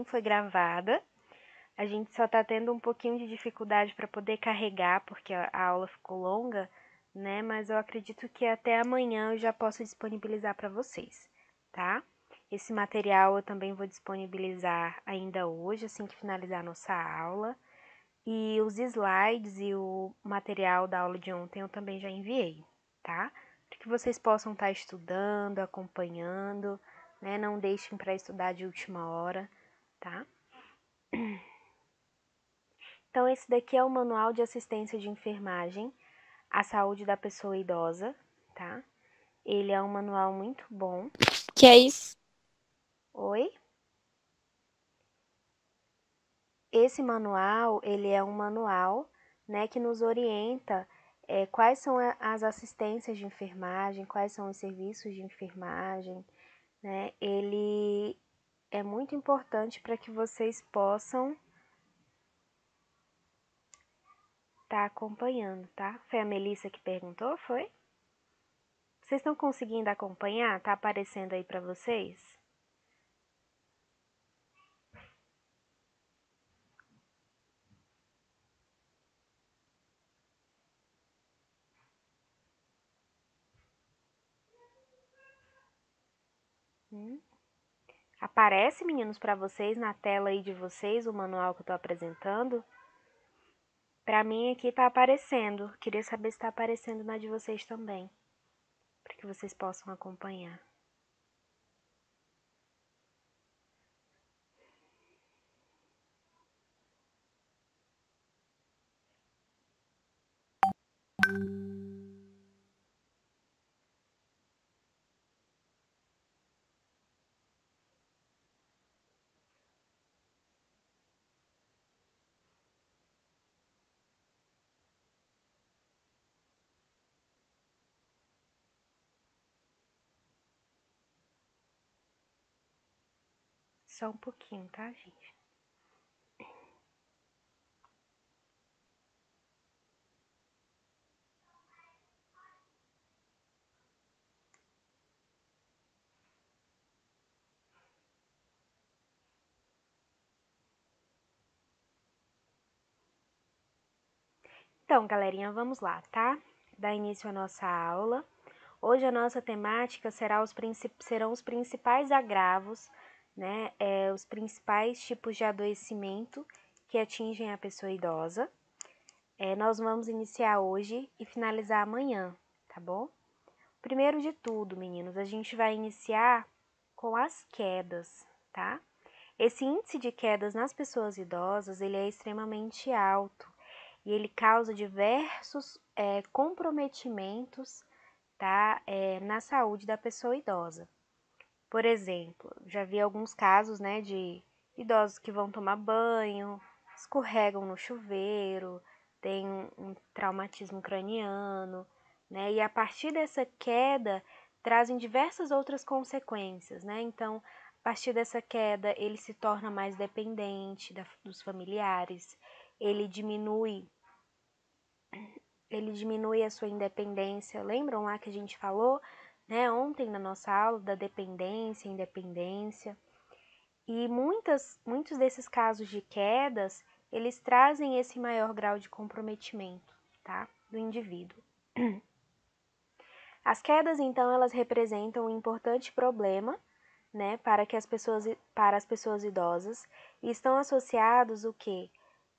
foi gravada. A gente só tá tendo um pouquinho de dificuldade para poder carregar, porque a aula ficou longa, né? Mas eu acredito que até amanhã eu já posso disponibilizar para vocês, tá? Esse material eu também vou disponibilizar ainda hoje, assim que finalizar a nossa aula. E os slides e o material da aula de ontem eu também já enviei, tá? Para que vocês possam estar estudando, acompanhando, né? Não deixem para estudar de última hora, tá? Então, esse daqui é o Manual de Assistência de Enfermagem à Saúde da Pessoa Idosa, tá? Ele é um manual muito bom. Que é isso? Oi? Esse manual, ele é um manual, né, que nos orienta quais são as assistências de enfermagem, quais são os serviços de enfermagem, né? Ele é muito importante para que vocês possam estar acompanhando, tá? Foi a Melissa que perguntou, foi? Vocês estão conseguindo acompanhar? Tá aparecendo aí para vocês? Aparece, meninos, para vocês na tela aí de vocês o manual que eu tô apresentando? Para mim aqui tá aparecendo. Queria saber se tá aparecendo na de vocês também, para que vocês possam acompanhar. Só um pouquinho, tá, gente? Então, galerinha, vamos lá, tá? Dar início à nossa aula. Hoje a nossa temática serão os principais agravos, né? Os principais tipos de adoecimento que atingem a pessoa idosa. Nós vamos iniciar hoje e finalizar amanhã, tá bom? Primeiro de tudo, meninos, a gente vai iniciar com as quedas, tá? Esse índice de quedas nas pessoas idosas, ele é extremamente alto e ele causa diversos comprometimentos, tá? Na saúde da pessoa idosa. Por exemplo, já vi alguns casos, né, de idosos que vão tomar banho, escorregam no chuveiro, tem um traumatismo craniano, né? E a partir dessa queda trazem diversas outras consequências, né? Então, a partir dessa queda, ele se torna mais dependente dos familiares, ele diminui a sua independência. Lembram lá que a gente falou, né, ontem na nossa aula da dependência, independência? E muitos desses casos de quedas, eles trazem esse maior grau de comprometimento, tá, do indivíduo. As quedas, então, elas representam um importante problema, né, para as pessoas idosas e estão associados o quê?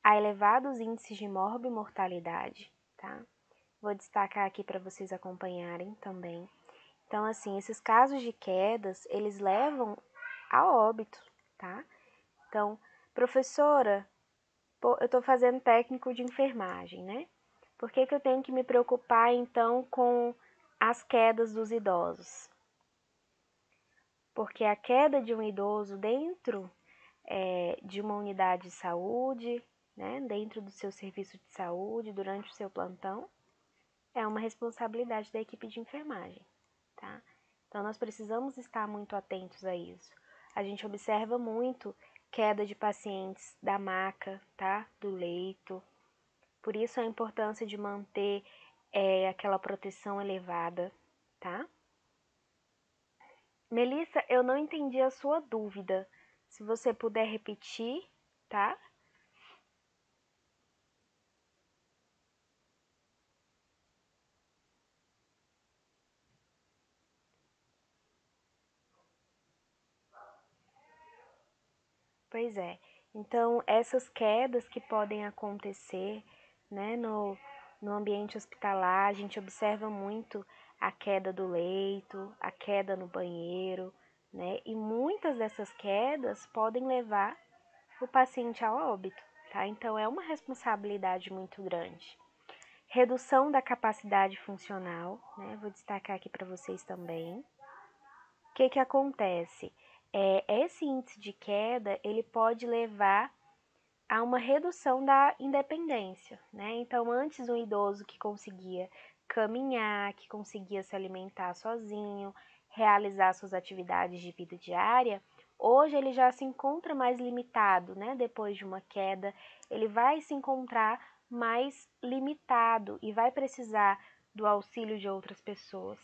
A elevados índices de morbimortalidade, tá? Vou destacar aqui para vocês acompanharem também. Então, assim, esses casos de quedas, eles levam a óbito, tá? Então, professora, eu estou fazendo técnico de enfermagem, né? Por que eu tenho que me preocupar, então, com as quedas dos idosos? Porque a queda de um idoso dentro de uma unidade de saúde, né, dentro do seu serviço de saúde, durante o seu plantão, é uma responsabilidade da equipe de enfermagem, tá? Então, nós precisamos estar muito atentos a isso. A gente observa muito queda de pacientes da maca, tá? Do leito. Por isso, a importância de manter aquela proteção elevada, tá? Melissa, eu não entendi a sua dúvida. Se você puder repetir, tá? Pois é. Então, essas quedas que podem acontecer, né, no ambiente hospitalar, a gente observa muito a queda do leito, a queda no banheiro, né? E muitas dessas quedas podem levar o paciente ao óbito, tá? Então, é uma responsabilidade muito grande. Redução da capacidade funcional, né? Vou destacar aqui para vocês também. O que que acontece? Esse índice de queda, ele pode levar a uma redução da independência, né? Então, antes um idoso que conseguia caminhar, que conseguia se alimentar sozinho, realizar suas atividades de vida diária, hoje ele já se encontra mais limitado, né? Depois de uma queda, ele vai se encontrar mais limitado e vai precisar do auxílio de outras pessoas.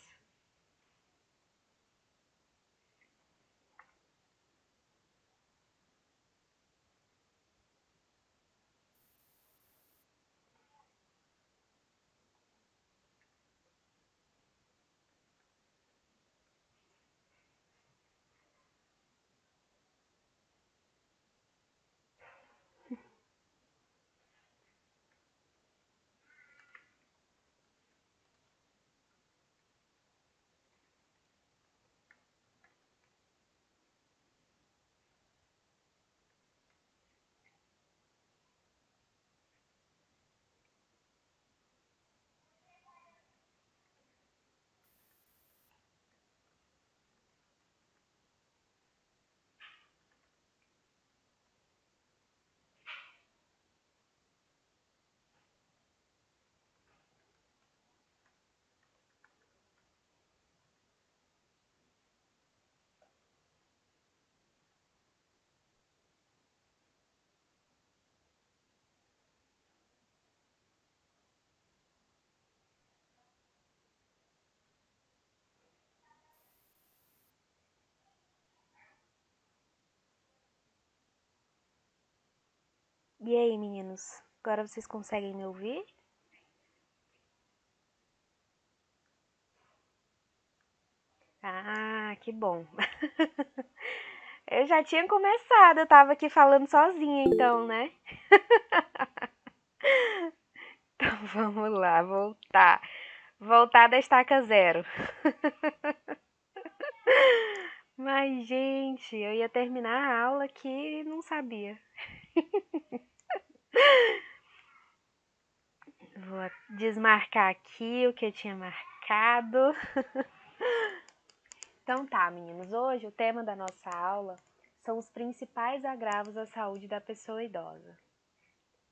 E aí, meninos? Agora vocês conseguem me ouvir? Ah, que bom. Eu já tinha começado, eu tava aqui falando sozinha, então, né? Então vamos lá, voltar. Voltar da estaca zero. Mas, gente, eu ia terminar a aula aqui e não sabia. Vou desmarcar aqui o que eu tinha marcado. Então tá, meninos, hoje o tema da nossa aula são os principais agravos à saúde da pessoa idosa.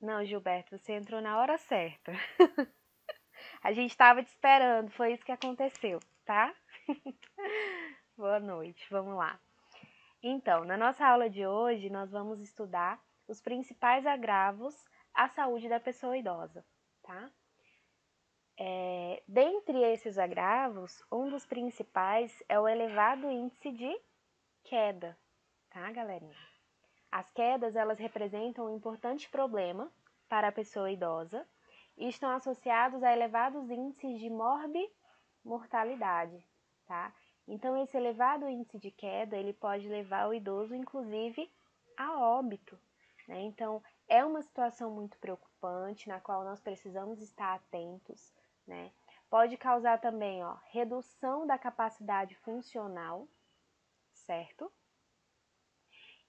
Não, Gilberto, você entrou na hora certa. A gente estava te esperando, foi isso que aconteceu, tá? Boa noite, vamos lá. Então, na nossa aula de hoje, nós vamos estudar os principais agravos à saúde da pessoa idosa, tá? Dentre esses agravos, um dos principais é o elevado índice de queda, tá, galerinha? As quedas, elas representam um importante problema para a pessoa idosa e estão associados a elevados índices de mortalidade, tá? Então, esse elevado índice de queda, ele pode levar o idoso, inclusive, a óbito, né? Então, é uma situação muito preocupante, na qual nós precisamos estar atentos, né? Pode causar também, ó, redução da capacidade funcional, certo?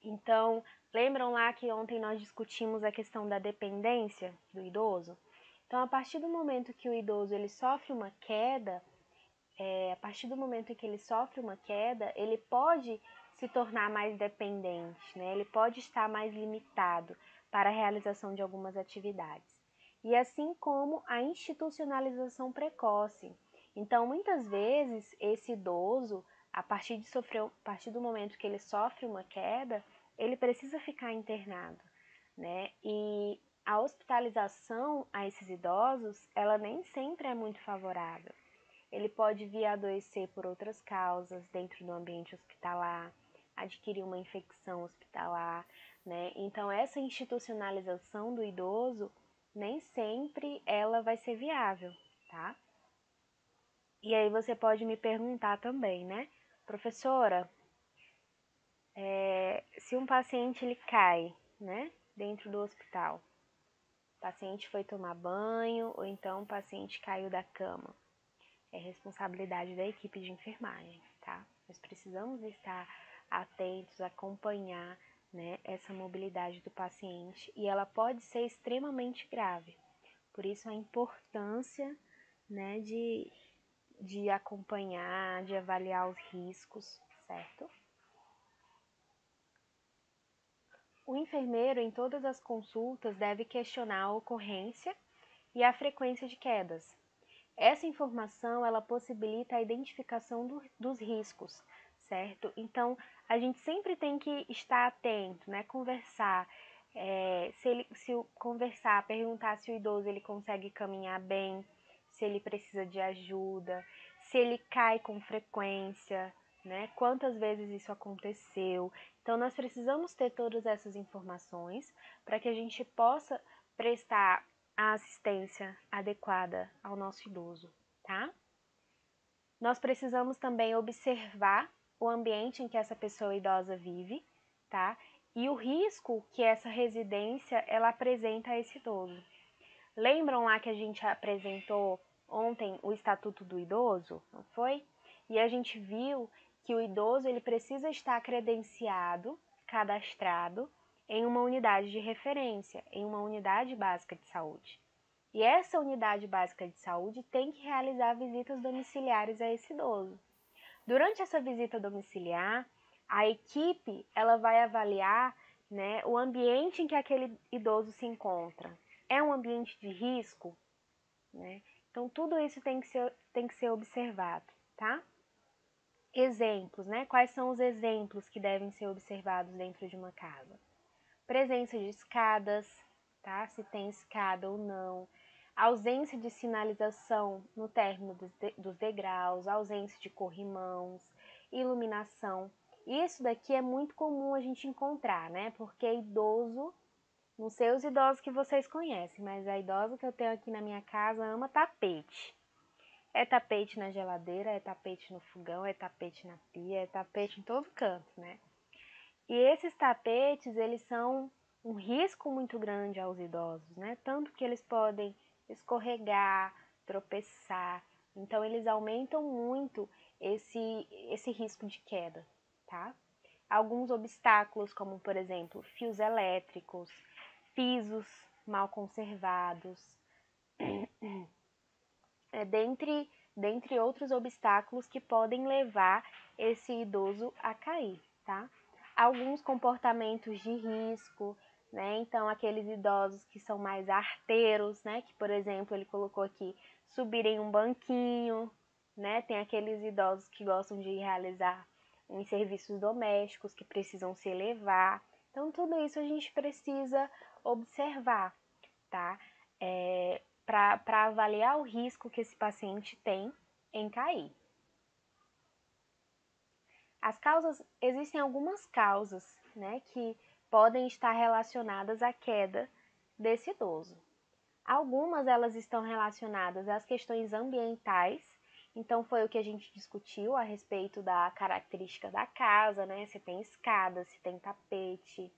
Então, lembram lá que ontem nós discutimos a questão da dependência do idoso? Então, a partir do momento que o idoso ele sofre uma queda, a partir do momento em que ele sofre uma queda, ele pode se tornar mais dependente, né? Ele pode estar mais limitado para a realização de algumas atividades. E assim como a institucionalização precoce. Então, muitas vezes, esse idoso, a partir do momento que ele sofre uma queda, ele precisa ficar internado, né? E a hospitalização a esses idosos, ela nem sempre é muito favorável. Ele pode vir a adoecer por outras causas dentro do ambiente hospitalar, adquirir uma infecção hospitalar, né? Então, essa institucionalização do idoso, nem sempre ela vai ser viável, tá? E aí você pode me perguntar também, né? Professora, se um paciente ele cai, né, dentro do hospital, o paciente foi tomar banho ou então o paciente caiu da cama, é responsabilidade da equipe de enfermagem, tá? Nós precisamos estar atentos, acompanhar, né, essa mobilidade do paciente e ela pode ser extremamente grave. Por isso a importância, né, de acompanhar, de avaliar os riscos, certo? O enfermeiro, em todas as consultas, deve questionar a ocorrência e a frequência de quedas. Essa informação, ela possibilita a identificação dos riscos, certo? Então, a gente sempre tem que estar atento, né? Conversar, conversar, perguntar se o idoso ele consegue caminhar bem, se ele precisa de ajuda, se ele cai com frequência, né? Quantas vezes isso aconteceu. Então, nós precisamos ter todas essas informações para que a gente possa prestar a assistência adequada ao nosso idoso, tá? Nós precisamos também observar o ambiente em que essa pessoa idosa vive, tá? E o risco que essa residência ela apresenta a esse idoso. Lembram lá que a gente apresentou ontem o Estatuto do Idoso, não foi? E a gente viu que o idoso ele precisa estar credenciado, cadastrado em uma unidade de referência, em uma unidade básica de saúde. E essa unidade básica de saúde tem que realizar visitas domiciliares a esse idoso. Durante essa visita domiciliar, a equipe ela vai avaliar, né, o ambiente em que aquele idoso se encontra. É um ambiente de risco? Né? Então, tudo isso tem que ser observado, tá? Exemplos, né? Quais são os exemplos que devem ser observados dentro de uma casa? Presença de escadas, tá? Se tem escada ou não. Ausência de sinalização no término dos degraus, ausência de corrimãos, iluminação. Isso daqui é muito comum a gente encontrar, né? Porque idoso, não sei os idosos que vocês conhecem, mas a idosa que eu tenho aqui na minha casa ama tapete. É tapete na geladeira, é tapete no fogão, é tapete na pia, é tapete em todo canto, né? E esses tapetes, eles são um risco muito grande aos idosos, né? Tanto que eles podem escorregar, tropeçar. Então, eles aumentam muito esse risco de queda, tá? Alguns obstáculos, como, por exemplo, fios elétricos, pisos mal conservados, dentre outros obstáculos que podem levar esse idoso a cair, tá? Alguns comportamentos de risco, né? Então, aqueles idosos que são mais arteiros, né? Que, por exemplo, ele colocou aqui, subirem um banquinho, né? Tem aqueles idosos que gostam de realizar uns serviços domésticos que precisam se elevar. Então, tudo isso a gente precisa observar, tá? Para avaliar o risco que esse paciente tem em cair. Existem algumas causas, né, que podem estar relacionadas à queda desse idoso. Algumas elas estão relacionadas às questões ambientais, então foi o que a gente discutiu a respeito da característica da casa, né, se tem escada, se tem tapete,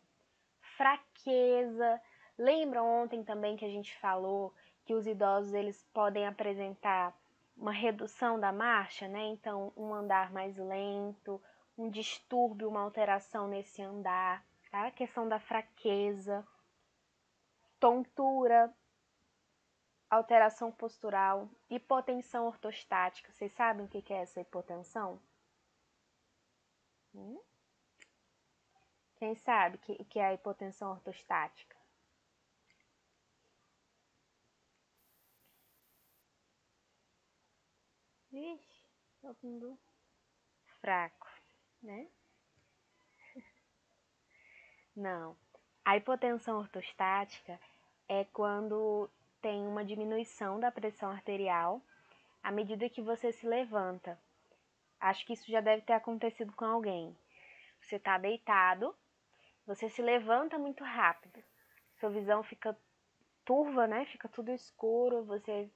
fraqueza. Lembram ontem também que a gente falou que os idosos eles podem apresentar uma redução da marcha, né? Então, um andar mais lento, um distúrbio, uma alteração nesse andar, tá? A questão da fraqueza, tontura, alteração postural, hipotensão ortostática. Vocês sabem o que é essa hipotensão? Quem sabe o que é a hipotensão ortostática? Vixe, todo mundo fraco, né? Não. A hipotensão ortostática é quando tem uma diminuição da pressão arterial à medida que você se levanta. Acho que isso já deve ter acontecido com alguém. Você está deitado, você se levanta muito rápido, sua visão fica turva, né? Fica tudo escuro,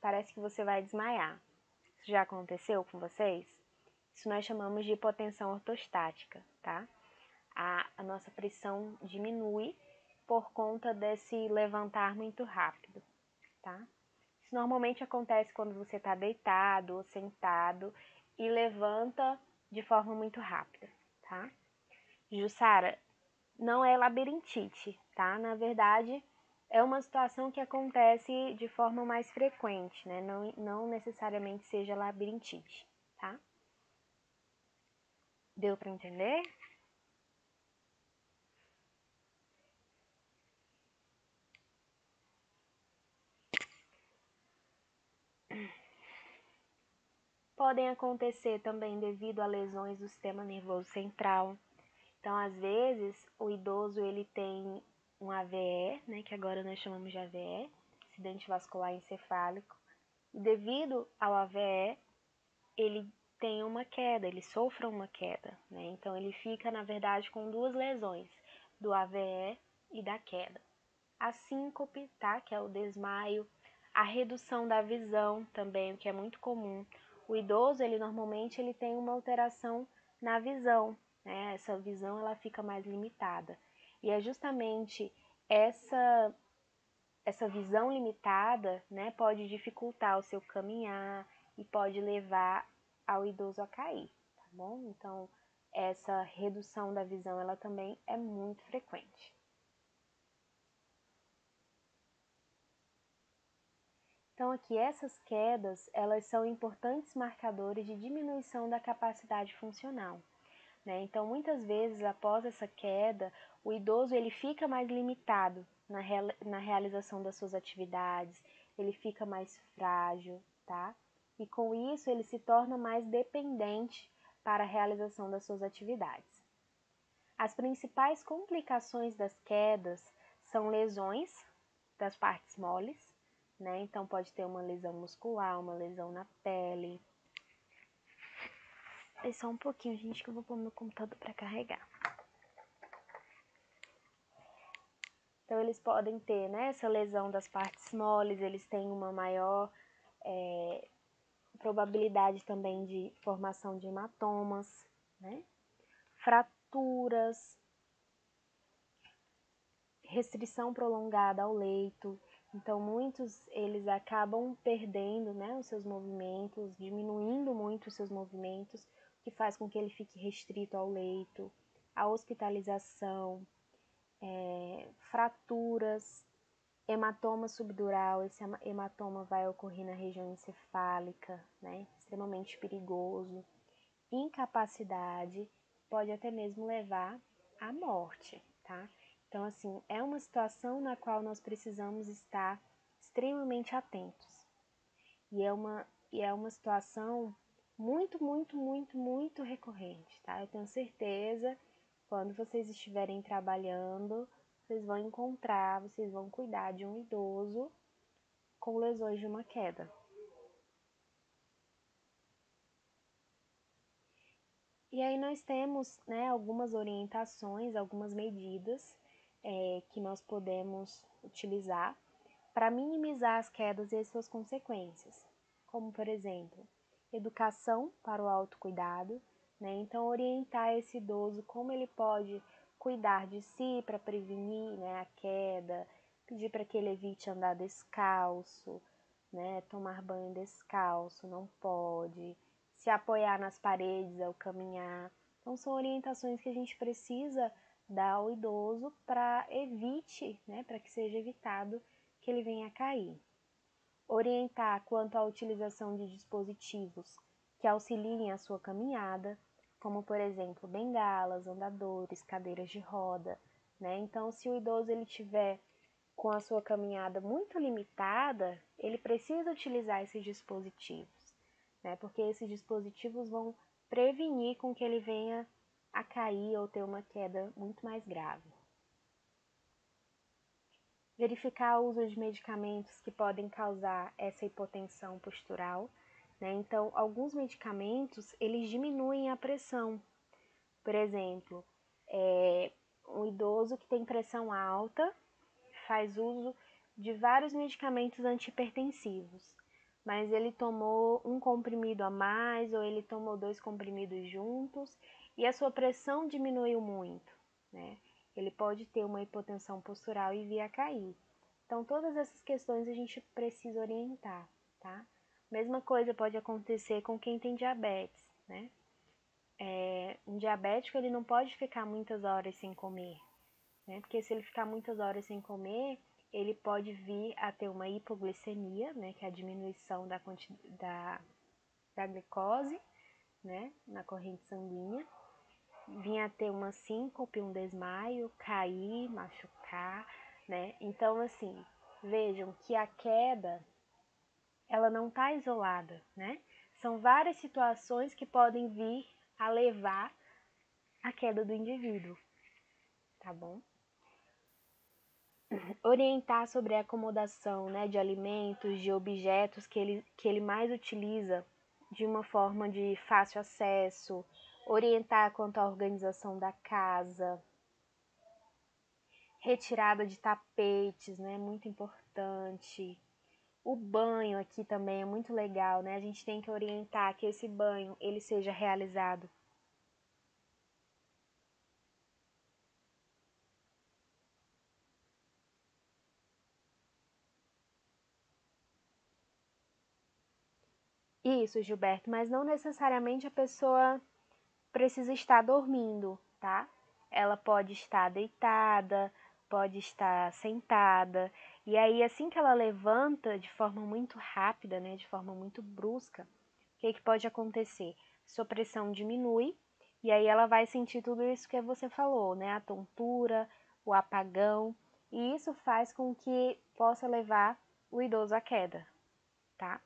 parece que você vai desmaiar. Isso já aconteceu com vocês? Isso nós chamamos de hipotensão ortostática, tá? A nossa pressão diminui por conta desse levantar muito rápido, tá? Isso normalmente acontece quando você está deitado ou sentado e levanta de forma muito rápida, tá? Jussara, não é labirintite, tá? Na verdade, é uma situação que acontece de forma mais frequente, né? Não necessariamente seja labirintite, tá? Deu para entender? Podem acontecer também devido a lesões do sistema nervoso central. Então, às vezes, o idoso ele tem um AVE, né, que agora nós chamamos de AVE, acidente vascular encefálico, e devido ao AVE, ele tem uma queda, ele sofre uma queda, né? Então, ele fica, na verdade, com duas lesões, do AVE e da queda. A síncope, tá, que é o desmaio, a redução da visão também, o que é muito comum. O idoso, ele normalmente ele tem uma alteração na visão, né? Essa visão ela fica mais limitada. E é justamente essa visão limitada, né, pode dificultar o seu caminhar e pode levar ao idoso a cair, tá bom? Então, essa redução da visão ela também é muito frequente. Então, aqui, essas quedas, elas são importantes marcadores de diminuição da capacidade funcional, né? Então, muitas vezes, após essa queda, o idoso ele fica mais limitado na realização das suas atividades, ele fica mais frágil, tá? E com isso, ele se torna mais dependente para a realização das suas atividades. As principais complicações das quedas são lesões das partes moles, né? Então pode ter uma lesão muscular, uma lesão na pele. É só um pouquinho, gente, que eu vou pôr meu computador para carregar. Então eles podem ter, né, essa lesão das partes moles, eles têm uma maior probabilidade também de formação de hematomas, né? Fraturas, restrição prolongada ao leito. Então, muitos eles acabam perdendo, né, os seus movimentos, diminuindo muito os seus movimentos, o que faz com que ele fique restrito ao leito, a hospitalização, fraturas, hematoma subdural. Esse hematoma vai ocorrer na região encefálica, né, extremamente perigoso, incapacidade, pode até mesmo levar à morte, tá? Então, assim, é uma situação na qual nós precisamos estar extremamente atentos. E é uma situação muito, muito, muito, muito recorrente, tá? Eu tenho certeza, quando vocês estiverem trabalhando, vocês vão cuidar de um idoso com lesões de uma queda. E aí nós temos, né, algumas orientações, algumas medidas que nós podemos utilizar para minimizar as quedas e as suas consequências, como, por exemplo, educação para o autocuidado, né? Então, orientar esse idoso como ele pode cuidar de si para prevenir, né, a queda, pedir para que ele evite andar descalço, né, tomar banho descalço, não pode, se apoiar nas paredes ao caminhar. Então, são orientações que a gente precisa dar ao idoso para né, para que seja evitado que ele venha a cair. Orientar quanto à utilização de dispositivos que auxiliem a sua caminhada, como, por exemplo, bengalas, andadores, cadeiras de roda, né? Então, se o idoso ele tiver com a sua caminhada muito limitada, ele precisa utilizar esses dispositivos, né? Porque esses dispositivos vão prevenir com que ele venha a cair ou ter uma queda muito mais grave. Verificar o uso de medicamentos que podem causar essa hipotensão postural, né? Então, alguns medicamentos, eles diminuem a pressão. Por exemplo, Um idoso que tem pressão alta faz uso de vários medicamentos antihipertensivos, mas ele tomou um comprimido a mais ou ele tomou 2 comprimidos juntos e a sua pressão diminuiu muito, né? Ele pode ter uma hipotensão postural e vir a cair. Então, todas essas questões a gente precisa orientar, tá? Mesma coisa pode acontecer com quem tem diabetes, né? Um diabético, ele não pode ficar muitas horas sem comer, né? Porque se ele ficar muitas horas sem comer, ele pode vir a ter uma hipoglicemia, né? Que é a diminuição da glicose, né? Na corrente sanguínea. Vir a ter uma síncope, um desmaio, cair, machucar, né? Então, assim, vejam que a queda, ela não está isolada, né? São várias situações que podem vir a levar à queda do indivíduo, tá bom? Orientar sobre a acomodação, né, de alimentos, de objetos que ele mais utiliza de uma forma de fácil acesso, orientar quanto à organização da casa, retirada de tapetes, né, muito importante. O banho aqui também é muito legal, né? A gente tem que orientar que esse banho ele seja realizado isso, Gilberto, mas não necessariamente a pessoa precisa estar dormindo, tá? Ela pode estar deitada, pode estar sentada, e aí assim que ela levanta de forma muito rápida, né, de forma muito brusca, o que pode acontecer? Sua pressão diminui, e aí ela vai sentir tudo isso que você falou, né, a tontura, o apagão, e isso faz com que possa levar o idoso à queda, tá?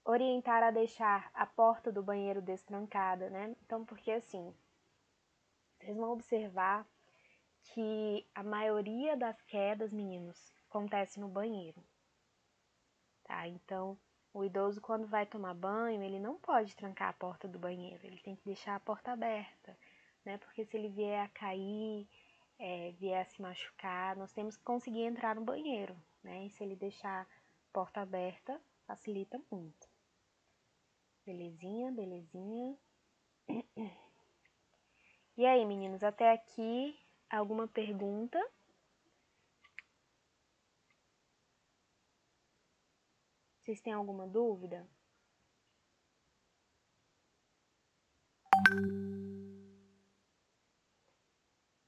Orientar a deixar a porta do banheiro destrancada, né? Então, porque assim, vocês vão observar que a maioria das quedas, meninos, acontece no banheiro, tá? Então, o idoso, quando vai tomar banho, ele não pode trancar a porta do banheiro, ele tem que deixar a porta aberta, né? Porque se ele vier a cair, vier a se machucar, nós temos que conseguir entrar no banheiro, né? E se ele deixar a porta aberta, facilita muito. Belezinha, belezinha. E aí, meninos, até aqui, alguma pergunta? Vocês têm alguma dúvida?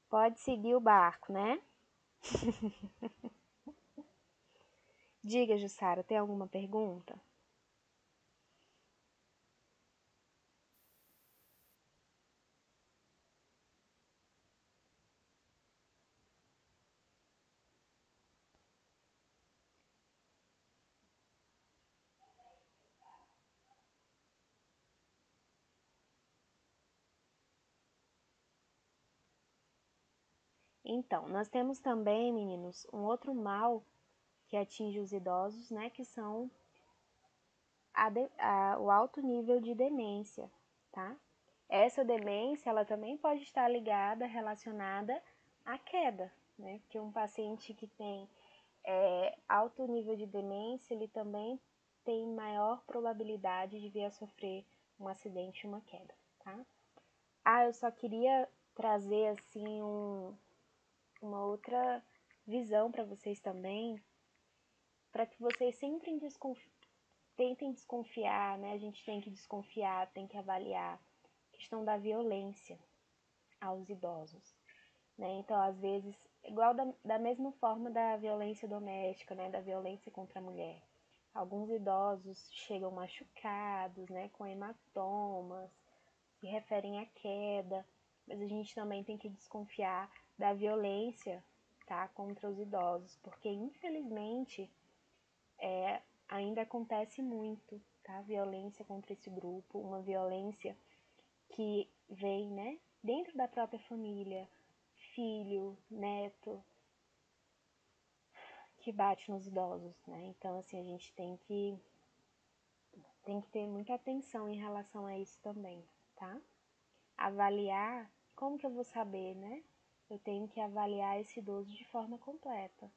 Pode seguir o barco, né? Diga, Jussara, tem alguma pergunta? Então, nós temos também, meninos, um outro mal que atinge os idosos, né? Que são o alto nível de demência, tá? Essa demência, ela também pode estar ligada, relacionada à queda, né? Porque um paciente que tem alto nível de demência, ele também tem maior probabilidade de vir a sofrer um acidente e uma queda, tá? Ah, eu só queria trazer, assim, uma outra visão para vocês também, para que vocês sempre tentem desconfiar, né? A gente tem que desconfiar, tem que avaliar a questão da violência aos idosos, né? Então, às vezes, igual da mesma forma da violência doméstica, né? Da violência contra a mulher. Alguns idosos chegam machucados, né? Com hematomas, se referem à queda, mas a gente também tem que desconfiar da violência, tá? Contra os idosos, porque infelizmente ainda acontece muito, tá? Violência contra esse grupo, uma violência que vem, né, dentro da própria família, filho, neto, que bate nos idosos, né? Então, assim, a gente tem que Tem que ter muita atenção em relação a isso também, tá? Avaliar, como que eu vou saber, né? Eu tenho que avaliar esse idoso de forma completa,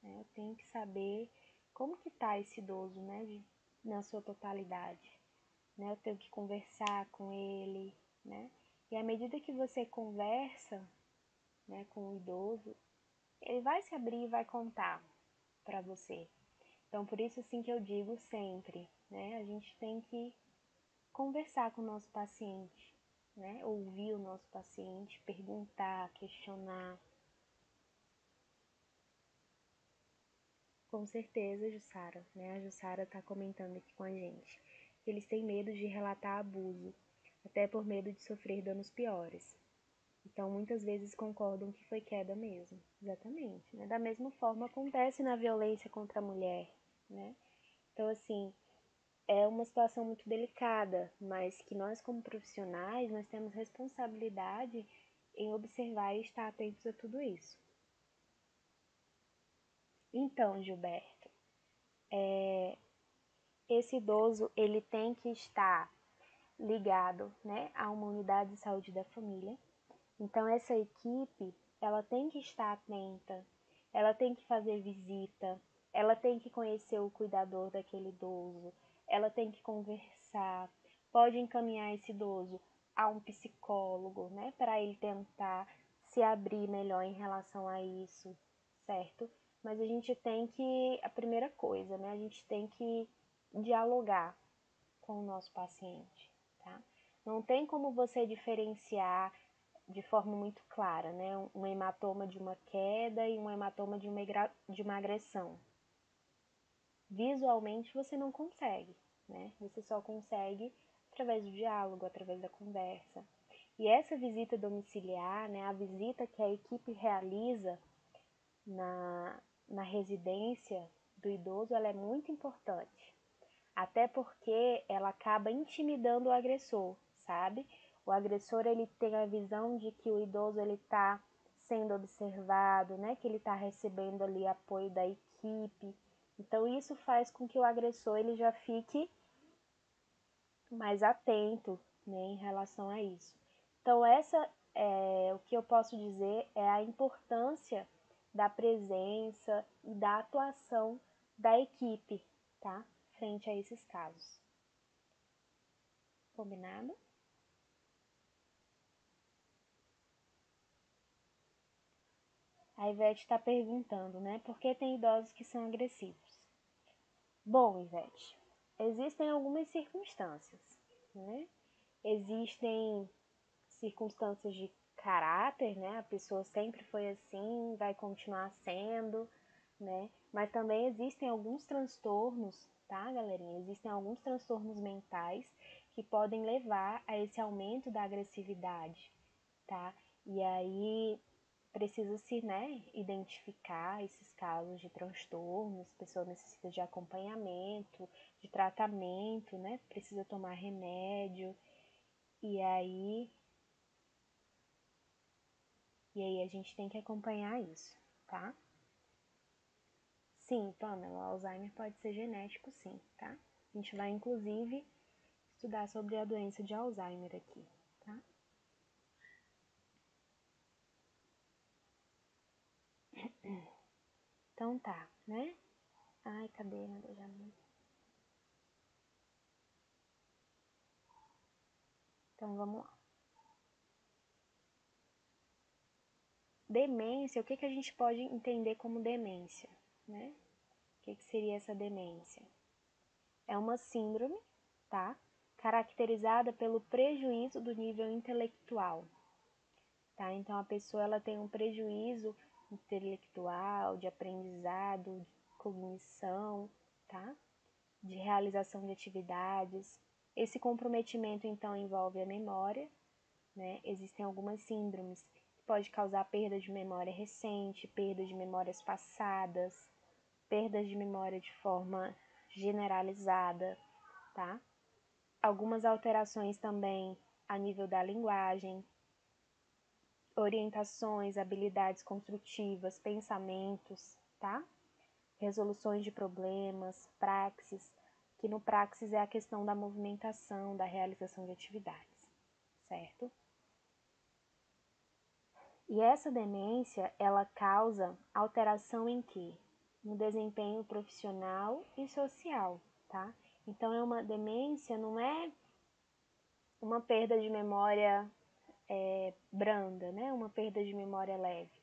né? Eu tenho que saber como que tá esse idoso, né, na sua totalidade, né? Eu tenho que conversar com ele, né? E à medida que você conversa, né, com o idoso, ele vai se abrir e vai contar para você. Então, por isso assim que eu digo sempre, né? A gente tem que conversar com o nosso paciente, né? Ouvir o nosso paciente, perguntar, questionar. Com certeza, Jussara, né? A Jussara está comentando aqui com a gente que eles têm medo de relatar abuso, até por medo de sofrer danos piores. Então, muitas vezes concordam que foi queda mesmo. Exatamente, né? Da mesma forma acontece na violência contra a mulher, né? Então, assim, é uma situação muito delicada, mas que nós como profissionais, nós temos responsabilidade em observar e estar atentos a tudo isso. Então, Gilberto, esse idoso, ele tem que estar ligado, né, a uma unidade de saúde da família. Então, essa equipe, ela tem que estar atenta, ela tem que fazer visita, ela tem que conhecer o cuidador daquele idoso, ela tem que conversar, pode encaminhar esse idoso a um psicólogo, né, para ele tentar se abrir melhor em relação a isso, certo? Mas a gente tem que, a primeira coisa, né, a gente tem que dialogar com o nosso paciente, tá? Não tem como você diferenciar de forma muito clara, né? Um hematoma de uma queda e um hematoma de uma agressão. Visualmente você não consegue, né? Você só consegue através do diálogo, através da conversa. E essa visita domiciliar, né, a visita que a equipe realiza na residência do idoso, ela é muito importante. Até porque ela acaba intimidando o agressor, sabe? O agressor, ele tem a visão de que o idoso ele está sendo observado, né? Que ele está recebendo ali apoio da equipe. Então isso faz com que o agressor ele já fique mais atento, né, em relação a isso. Então essa o que eu posso dizer é a importância da presença e da atuação da equipe, tá? Frente a esses casos. Combinado? A Ivete está perguntando, né? Por que tem idosos que são agressivos? Bom, Ivete, existem algumas circunstâncias, né? Existem circunstâncias de caráter, né? A pessoa sempre foi assim, vai continuar sendo, né? Mas também existem alguns transtornos, tá, galerinha? Existem alguns transtornos mentais que podem levar a esse aumento da agressividade, tá? E aí precisa-se, né, identificar esses casos de transtornos, a pessoa necessita de acompanhamento, de tratamento, né? Precisa tomar remédio. E aí a gente tem que acompanhar isso, tá? Sim, Pamela, o Alzheimer pode ser genético, sim, tá? A gente vai, inclusive, estudar sobre a doença de Alzheimer aqui, tá? Então tá, né? Ai, cadê, meu Deus, já não... Então vamos lá. Demência, o que que a gente pode entender como demência, né? O que que seria essa demência? É uma síndrome, tá? Caracterizada pelo prejuízo do nível intelectual, tá? Então a pessoa ela tem um prejuízo intelectual, de aprendizado, de cognição, tá? De realização de atividades. Esse comprometimento então envolve a memória, né? Existem algumas síndromes que pode causar perda de memória recente, perda de memórias passadas, perdas de memória de forma generalizada, tá? Algumas alterações também a nível da linguagem, orientações, habilidades construtivas, pensamentos, tá? Resoluções de problemas, praxis, que no praxis é a questão da movimentação, da realização de atividades, certo? E essa demência, ela causa alteração em quê? No desempenho profissional e social, tá? Então, é uma demência, não é uma perda de memória branda, né? Uma perda de memória leve.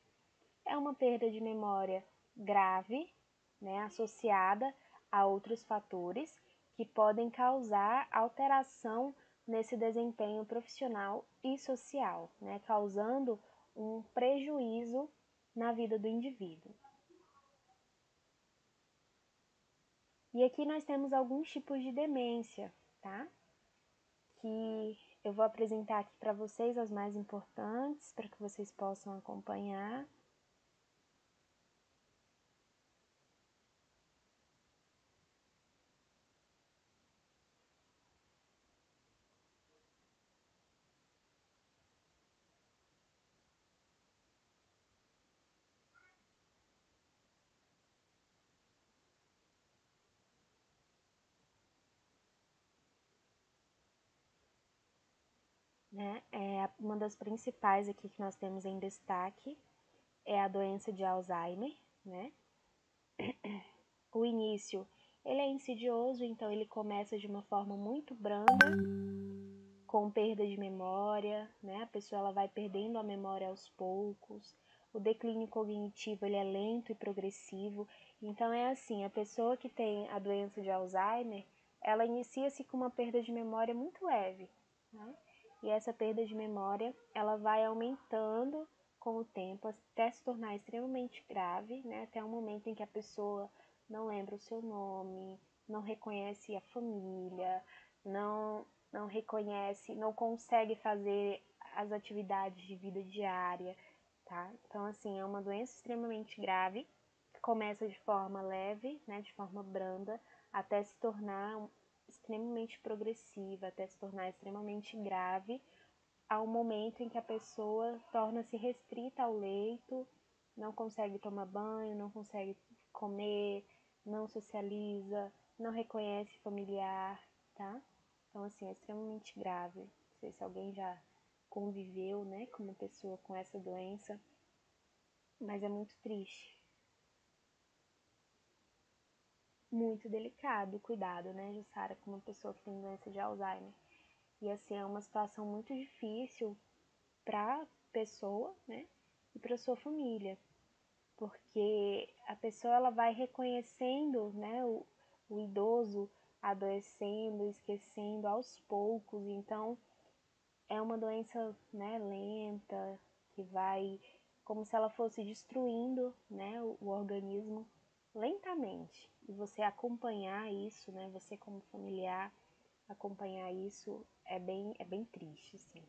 É uma perda de memória grave, né? Associada a outros fatores que podem causar alteração nesse desempenho profissional e social, né? Causando um prejuízo na vida do indivíduo. E aqui nós temos alguns tipos de demência, tá? Que eu vou apresentar aqui para vocês as mais importantes, para que vocês possam acompanhar. Né? Uma das principais aqui que nós temos em destaque é a doença de Alzheimer, né? O início, ele é insidioso, então ele começa de uma forma muito branda, com perda de memória, né? A pessoa ela vai perdendo a memória aos poucos. O declínio cognitivo, ele é lento e progressivo. Então é assim, a pessoa que tem a doença de Alzheimer, ela inicia-se com uma perda de memória muito leve, né? E essa perda de memória, ela vai aumentando com o tempo até se tornar extremamente grave, né? Até o momento em que a pessoa não lembra o seu nome, não reconhece a família, não reconhece, não consegue fazer as atividades de vida diária, tá? Então, assim, é uma doença extremamente grave, que começa de forma leve, né, de forma branda, até se tornar extremamente progressiva, até se tornar extremamente grave, ao momento em que a pessoa torna-se restrita ao leito, não consegue tomar banho, não consegue comer, não socializa, não reconhece familiar, tá? Então, assim, é extremamente grave. Não sei se alguém já conviveu, né, com uma pessoa com essa doença, mas é muito triste. Muito delicado o cuidado, né, Jussara, com uma pessoa que tem doença de Alzheimer. E, assim, é uma situação muito difícil para a pessoa, né, e para sua família, porque a pessoa ela vai reconhecendo, né, o idoso adoecendo, esquecendo aos poucos, então é uma doença, né, lenta, que vai como se ela fosse destruindo, né, o organismo lentamente. E você acompanhar isso, né, você como familiar acompanhar isso é bem triste, assim.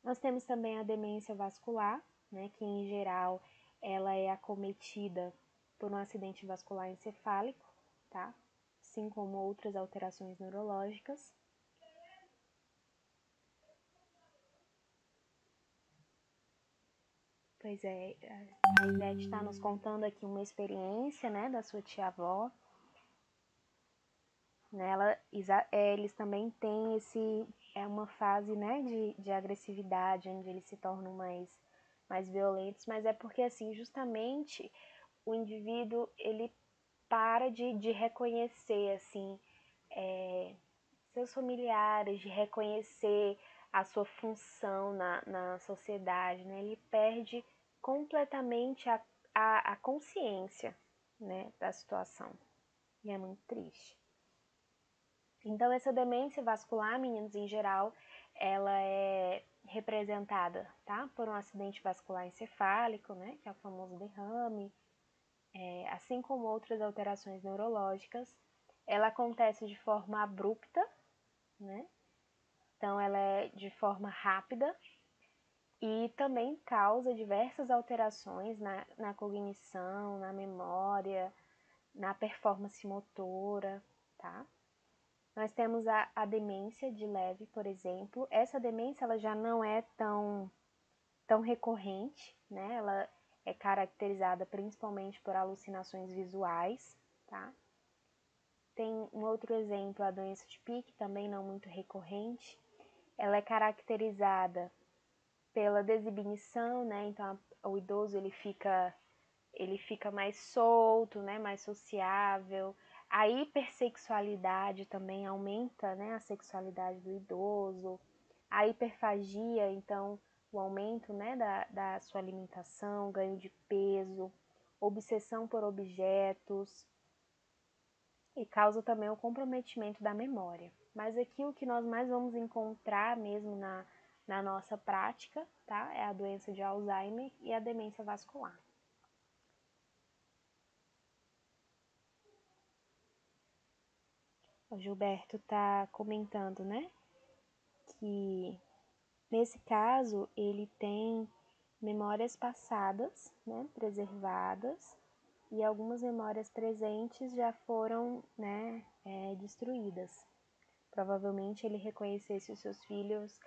Nós temos também a demência vascular, né, que em geral ela é acometida por um acidente vascular encefálico, tá? Assim como outras alterações neurológicas. Pois é, a Ivete está nos contando aqui uma experiência, né, da sua tia-avó. Nela, eles também têm uma fase, né, de agressividade, onde eles se tornam mais violentos, mas é porque, assim, justamente o indivíduo, ele para de reconhecer, assim, seus familiares, de reconhecer a sua função na sociedade, né? Ele perde completamente a consciência, né, da situação. E é muito triste. Então, essa demência vascular, meninos, em geral, ela é representada, tá, por um acidente vascular encefálico, né, que é o famoso derrame, assim como outras alterações neurológicas. Ela acontece de forma abrupta, né, então ela é de forma rápida e também causa diversas alterações na cognição, na memória, na performance motora, tá? Nós temos a demência de leve, por exemplo. Essa demência ela já não é tão recorrente, né? Ela é caracterizada principalmente por alucinações visuais, tá? Tem um outro exemplo, a doença de Pique, também não muito recorrente. Ela é caracterizada pela desinibição, né? Então o idoso ele fica mais solto, né? Mais sociável. A hipersexualidade também aumenta, né? A sexualidade do idoso. A hiperfagia, então o aumento, né? Da sua alimentação, ganho de peso, obsessão por objetos, e causa também o comprometimento da memória. Mas aqui o que nós mais vamos encontrar mesmo na nossa prática, tá? É a doença de Alzheimer e a demência vascular. O Gilberto está comentando, né? Que nesse caso ele tem memórias passadas, né? Preservadas, e algumas memórias presentes já foram, né? Destruídas. Provavelmente ele reconhecesse os seus filhos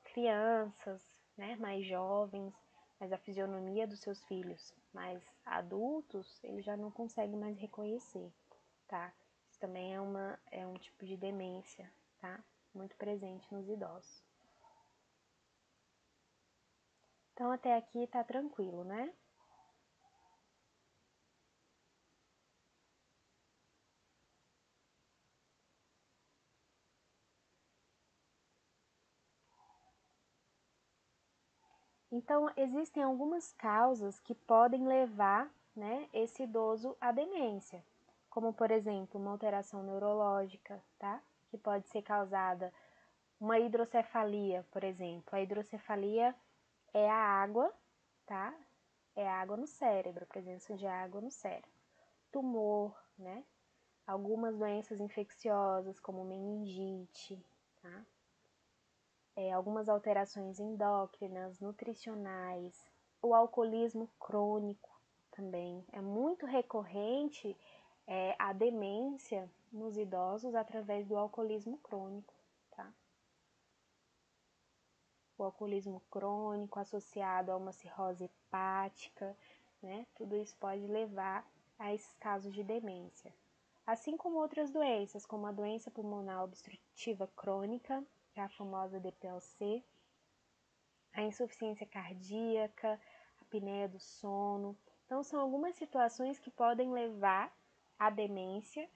crianças, né, mais jovens, mas a fisionomia dos seus filhos mais adultos, ele já não consegue mais reconhecer, tá? Isso também é um tipo de demência, tá? Muito presente nos idosos. Então até aqui tá tranquilo, né? Então, existem algumas causas que podem levar, né, esse idoso à demência, como, por exemplo, uma alteração neurológica, tá? Que pode ser causada uma hidrocefalia, por exemplo. A hidrocefalia é a água, tá? É a água no cérebro, a presença de água no cérebro. Tumor, né? Algumas doenças infecciosas, como meningite, tá? Algumas alterações endócrinas, nutricionais, o alcoolismo crônico também. É muito recorrente a demência nos idosos através do alcoolismo crônico, tá? O alcoolismo crônico associado a uma cirrose hepática, né? Tudo isso pode levar a esses casos de demência. Assim como outras doenças, como a doença pulmonar obstrutiva crônica, que é a famosa DPLC, a insuficiência cardíaca, a apneia do sono. Então, são algumas situações que podem levar à demência,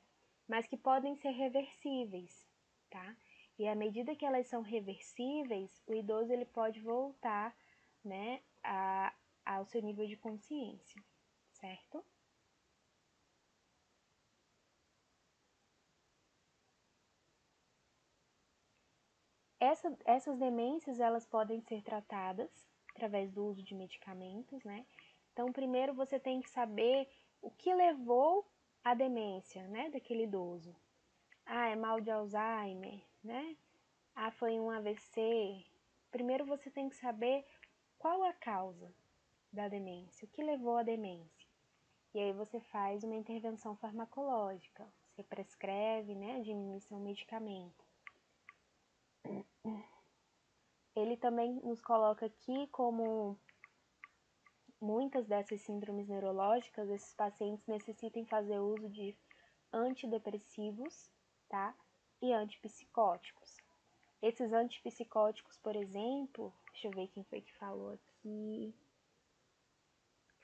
mas que podem ser reversíveis, tá? E à medida que elas são reversíveis, o idoso ele pode voltar, né, ao seu nível de consciência, certo? Essas demências, elas podem ser tratadas através do uso de medicamentos, né? Então, primeiro você tem que saber o que levou à demência, né, daquele idoso. Ah, é mal de Alzheimer, né? Ah, foi um AVC. Primeiro você tem que saber qual a causa da demência, o que levou à demência. E aí você faz uma intervenção farmacológica, você prescreve, né, administra um medicamento. Ele também nos coloca aqui como muitas dessas síndromes neurológicas, esses pacientes necessitam fazer uso de antidepressivos, tá? E antipsicóticos. Esses antipsicóticos, por exemplo, deixa eu ver quem foi que falou aqui.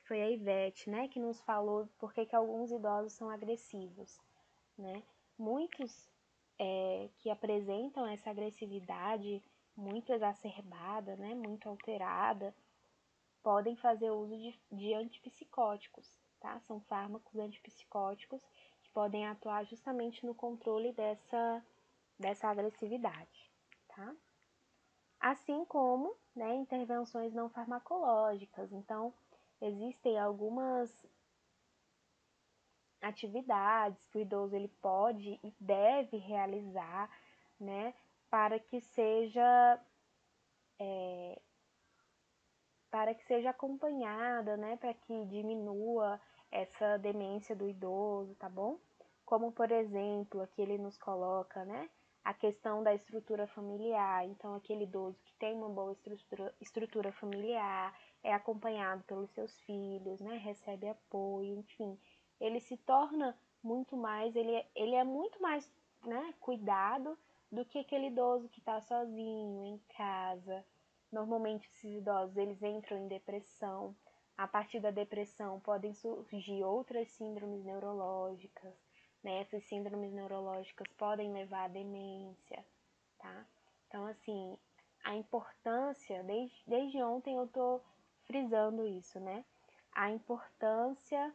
Foi a Ivete, né, que nos falou por que alguns idosos são agressivos, né? Muitos que apresentam essa agressividade muito exacerbada, né, muito alterada, podem fazer uso de antipsicóticos, tá? São fármacos antipsicóticos que podem atuar justamente no controle dessa agressividade, tá? Assim como, né, intervenções não farmacológicas. Então, existem algumas atividades que o idoso ele pode e deve realizar, né, para que seja acompanhada, né, para que diminua essa demência do idoso, tá bom? Como, por exemplo, aqui ele nos coloca, né, a questão da estrutura familiar. Então, aquele idoso que tem uma boa estrutura familiar, é acompanhado pelos seus filhos, né, recebe apoio, enfim, ele se torna muito mais, ele é muito mais, né, cuidado do que aquele idoso que está sozinho em casa. Normalmente esses idosos eles entram em depressão. A partir da depressão podem surgir outras síndromes neurológicas, né? Essas síndromes neurológicas podem levar à demência, tá? Então, assim, a importância, desde ontem eu tô frisando isso, né? A importância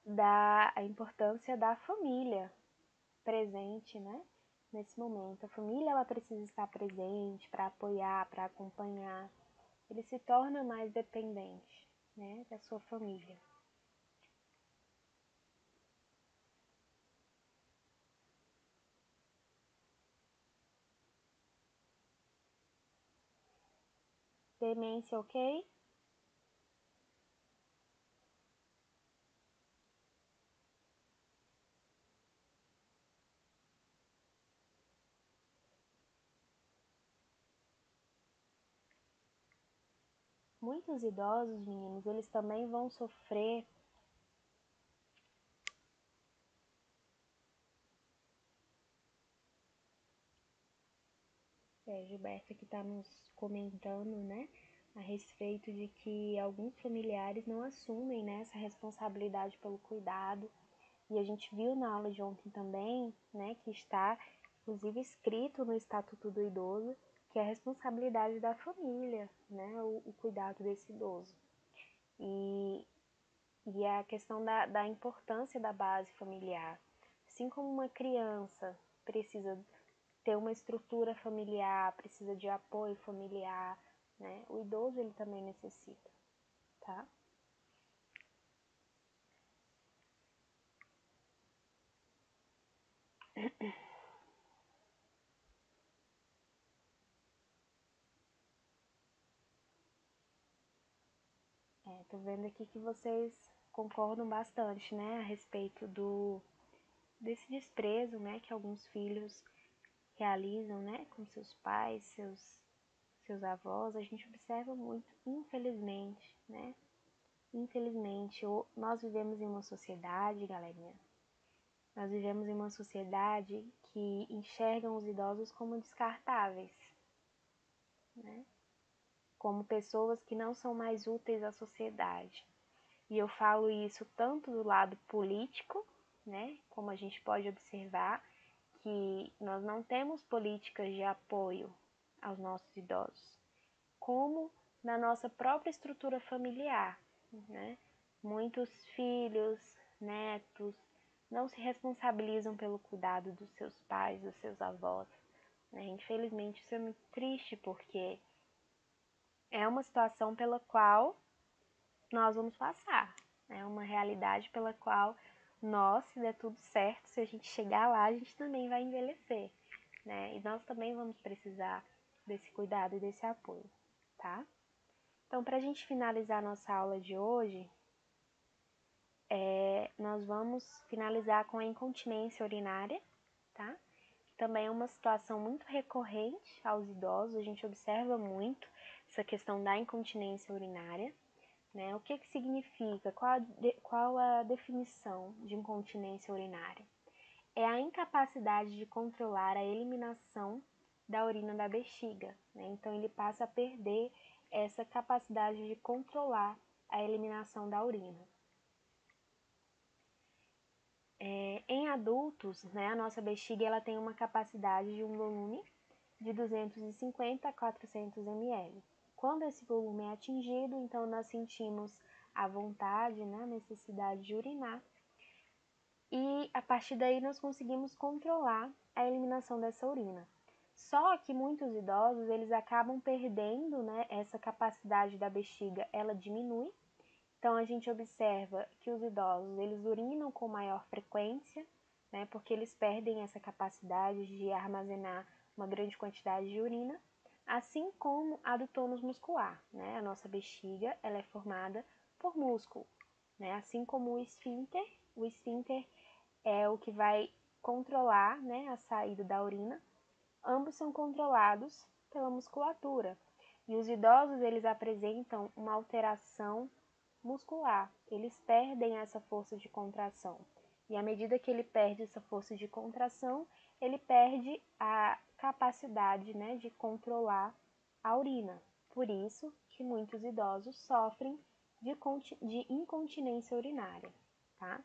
da família presente, né? Nesse momento. A família ela precisa estar presente para apoiar, para acompanhar. Ele se torna mais dependente, né, da sua família. Demência, ok? Muitos idosos, meninos, eles também vão sofrer. Gilberto que está nos comentando, né, a respeito de que alguns familiares não assumem, né, essa responsabilidade pelo cuidado. E a gente viu na aula de ontem também, né, que está inclusive escrito no Estatuto do Idoso, que é a responsabilidade da família, né, o cuidado desse idoso. E, e a questão da importância da base familiar. Assim como uma criança precisa ter uma estrutura familiar, precisa de apoio familiar, né? O idoso ele também necessita, tá? Tô vendo aqui que vocês concordam bastante, né, a respeito desse desprezo, né, que alguns filhos realizam, né, com seus pais, seus avós. A gente observa muito, infelizmente, né? Infelizmente, nós vivemos em uma sociedade, galerinha, nós vivemos em uma sociedade que enxergam os idosos como descartáveis, né? Como pessoas que não são mais úteis à sociedade. E eu falo isso tanto do lado político, né? Como a gente pode observar que nós não temos políticas de apoio aos nossos idosos, como na nossa própria estrutura familiar, né? Muitos filhos, netos, não se responsabilizam pelo cuidado dos seus pais, dos seus avós, né? Infelizmente isso é muito triste, porque é uma situação pela qual nós vamos passar, é uma realidade pela qual nós, se der tudo certo, se a gente chegar lá, a gente também vai envelhecer, né? E nós também vamos precisar desse cuidado e desse apoio, tá? Então, para a gente finalizar nossa aula de hoje, nós vamos finalizar com a incontinência urinária, tá? Que também é uma situação muito recorrente aos idosos, a gente observa muito essa questão da incontinência urinária, né? O que significa? Qual a definição de incontinência urinária? É a incapacidade de controlar a eliminação da urina da bexiga, né? Então ele passa a perder essa capacidade de controlar a eliminação da urina. Em adultos, né, a nossa bexiga ela tem uma capacidade de um volume de 250 a 400 ml. Quando esse volume é atingido, então nós sentimos a vontade, né, a necessidade de urinar, e a partir daí nós conseguimos controlar a eliminação dessa urina. Só que muitos idosos, eles acabam perdendo, né, essa capacidade da bexiga, ela diminui. Então a gente observa que os idosos, eles urinam com maior frequência, né, porque eles perdem essa capacidade de armazenar uma grande quantidade de urina, assim como a do tônus muscular, né? A nossa bexiga, ela é formada por músculo, né? Assim como o esfíncter é o que vai controlar, né, a saída da urina. Ambos são controlados pela musculatura. E os idosos, eles apresentam uma alteração muscular. Eles perdem essa força de contração. E à medida que ele perde essa força de contração, ele perde a capacidade, né, de controlar a urina. Por isso que muitos idosos sofrem de incontinência urinária, tá?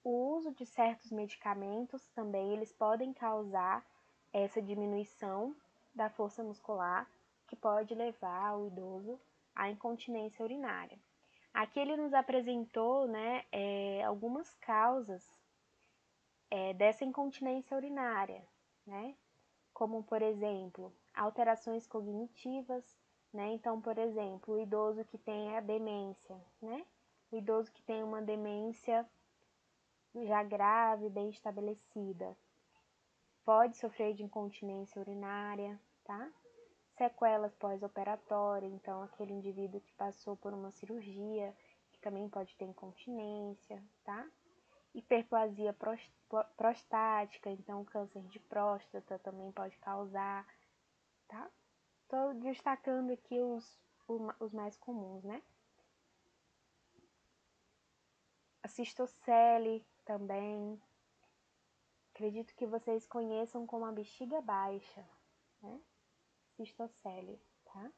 O uso de certos medicamentos também eles podem causar essa diminuição da força muscular, que pode levar o idoso à incontinência urinária. Aqui ele nos apresentou, né, algumas causas dessa incontinência urinária, né? Como, por exemplo, alterações cognitivas, né? Então, por exemplo, o idoso que tem a demência, né? O idoso que tem uma demência já grave, bem estabelecida, pode sofrer de incontinência urinária, tá? Sequelas pós-operatórias, então aquele indivíduo que passou por uma cirurgia, que também pode ter incontinência, tá? Hiperplasia prostática, então câncer de próstata também pode causar, tá? Tô destacando aqui os mais comuns, né? A cistocele também, acredito que vocês conheçam como a bexiga baixa, né? Cistocele, tá?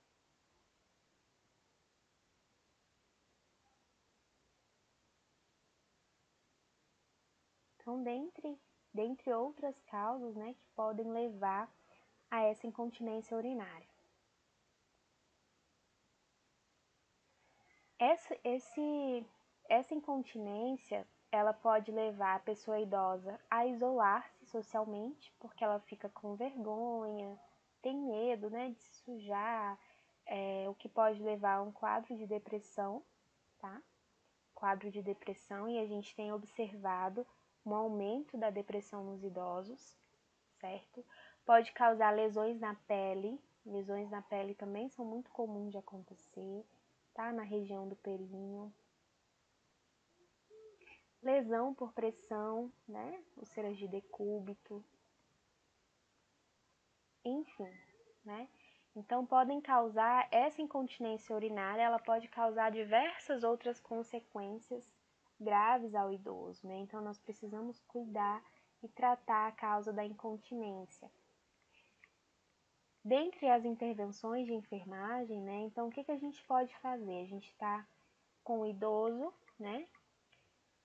Então, dentre outras causas, né, que podem levar a essa incontinência urinária. Essa incontinência, ela pode levar a pessoa idosa a isolar-se socialmente, porque ela fica com vergonha, tem medo, né, de se sujar, o que pode levar a um quadro de depressão, tá? Quadro de depressão, e a gente tem observado um aumento da depressão nos idosos, certo? Pode causar lesões na pele também são muito comuns de acontecer, tá? Na região do períneo. Lesão por pressão, né? Úlceras de decúbito, enfim, né? Então, podem causar, essa incontinência urinária, ela pode causar diversas outras consequências graves ao idoso, né? Então, nós precisamos cuidar e tratar a causa da incontinência. Dentre as intervenções de enfermagem, né? Então, o que a gente pode fazer? A gente está com o idoso, né?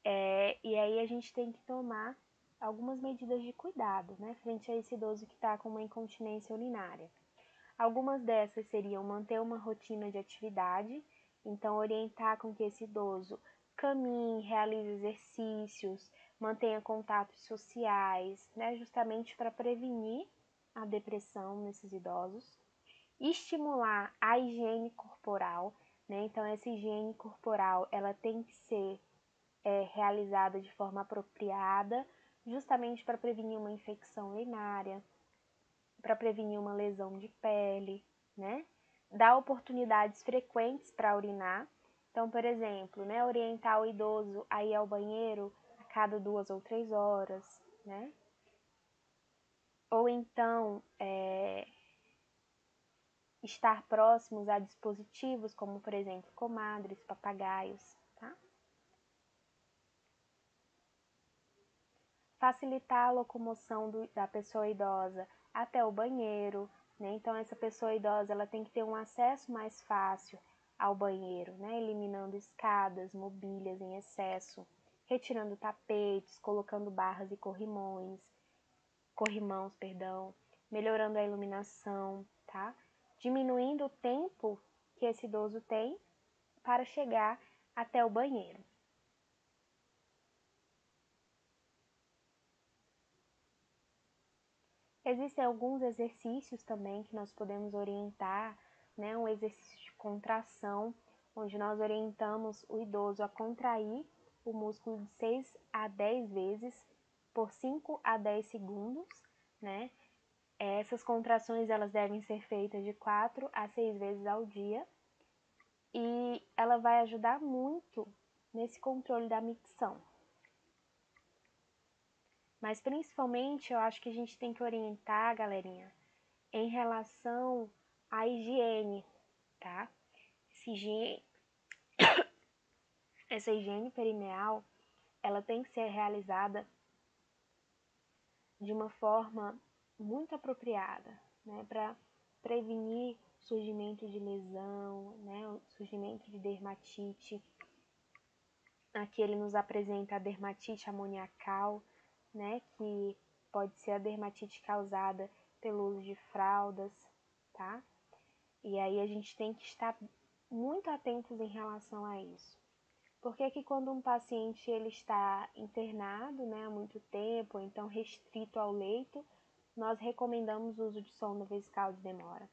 E aí a gente tem que tomar algumas medidas de cuidado, né? Frente a esse idoso que está com uma incontinência urinária. Algumas dessas seriam manter uma rotina de atividade, então orientar com que esse idoso caminhe, realize exercícios, mantenha contatos sociais, né, justamente para prevenir a depressão nesses idosos. Estimular a higiene corporal, né, então essa higiene corporal ela tem que ser realizada de forma apropriada, justamente para prevenir uma infecção urinária, para prevenir uma lesão de pele, né? Dar oportunidades frequentes para urinar. Então, por exemplo, né, orientar o idoso a ir ao banheiro a cada 2 ou 3 horas, né? Ou então, estar próximos a dispositivos como, por exemplo, comadres, papagaios, tá? Facilitar a locomoção da pessoa idosa até o banheiro, né? Então, essa pessoa idosa ela tem que ter um acesso mais fácil ao banheiro, né? Eliminando escadas, mobílias em excesso, retirando tapetes, colocando barras e corrimãos, perdão, melhorando a iluminação, tá? Diminuindo o tempo que esse idoso tem para chegar até o banheiro. Existem alguns exercícios também que nós podemos orientar, né? Um exercício de contração, onde nós orientamos o idoso a contrair o músculo de 6 a 10 vezes por 5 a 10 segundos, né? Essas contrações elas devem ser feitas de 4 a 6 vezes ao dia e ela vai ajudar muito nesse controle da micção. Mas principalmente eu acho que a gente tem que orientar, galerinha, em relação à higiene, tá? Essa higiene perineal, ela tem que ser realizada de uma forma muito apropriada, né, para prevenir o surgimento de lesão, né, o surgimento de dermatite. Aqui ele nos apresenta a dermatite amoniacal, né, que pode ser a dermatite causada pelo uso de fraldas, tá? E aí a gente tem que estar muito atentos em relação a isso. Porque que quando um paciente ele está internado, né, há muito tempo, ou então restrito ao leito, nós recomendamos o uso de sonda vesical de demora,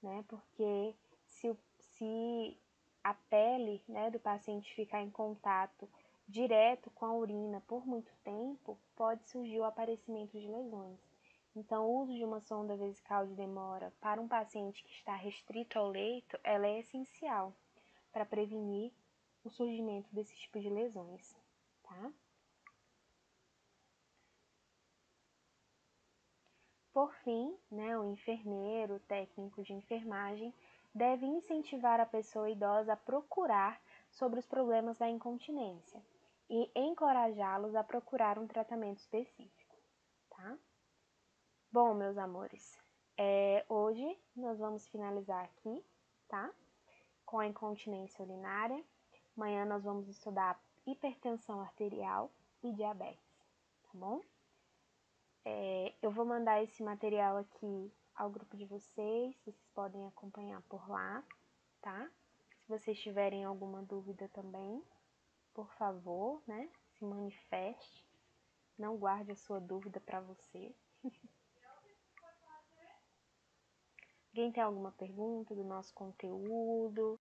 né? Porque se a pele, né, do paciente ficar em contato direto com a urina por muito tempo, pode surgir o aparecimento de lesões. Então, o uso de uma sonda vesical de demora para um paciente que está restrito ao leito, ela é essencial para prevenir o surgimento desse tipo de lesões, tá? Por fim, né, o enfermeiro, o técnico de enfermagem, deve incentivar a pessoa idosa a procurar sobre os problemas da incontinência e encorajá-los a procurar um tratamento específico, tá? Bom, meus amores, hoje nós vamos finalizar aqui, tá? Com a incontinência urinária. Amanhã nós vamos estudar hipertensão arterial e diabetes, tá bom? Eu vou mandar esse material aqui ao grupo de vocês podem acompanhar por lá, tá? Se vocês tiverem alguma dúvida também, por favor, né, se manifeste, não guarde a sua dúvida para você. Alguém tem alguma pergunta do nosso conteúdo?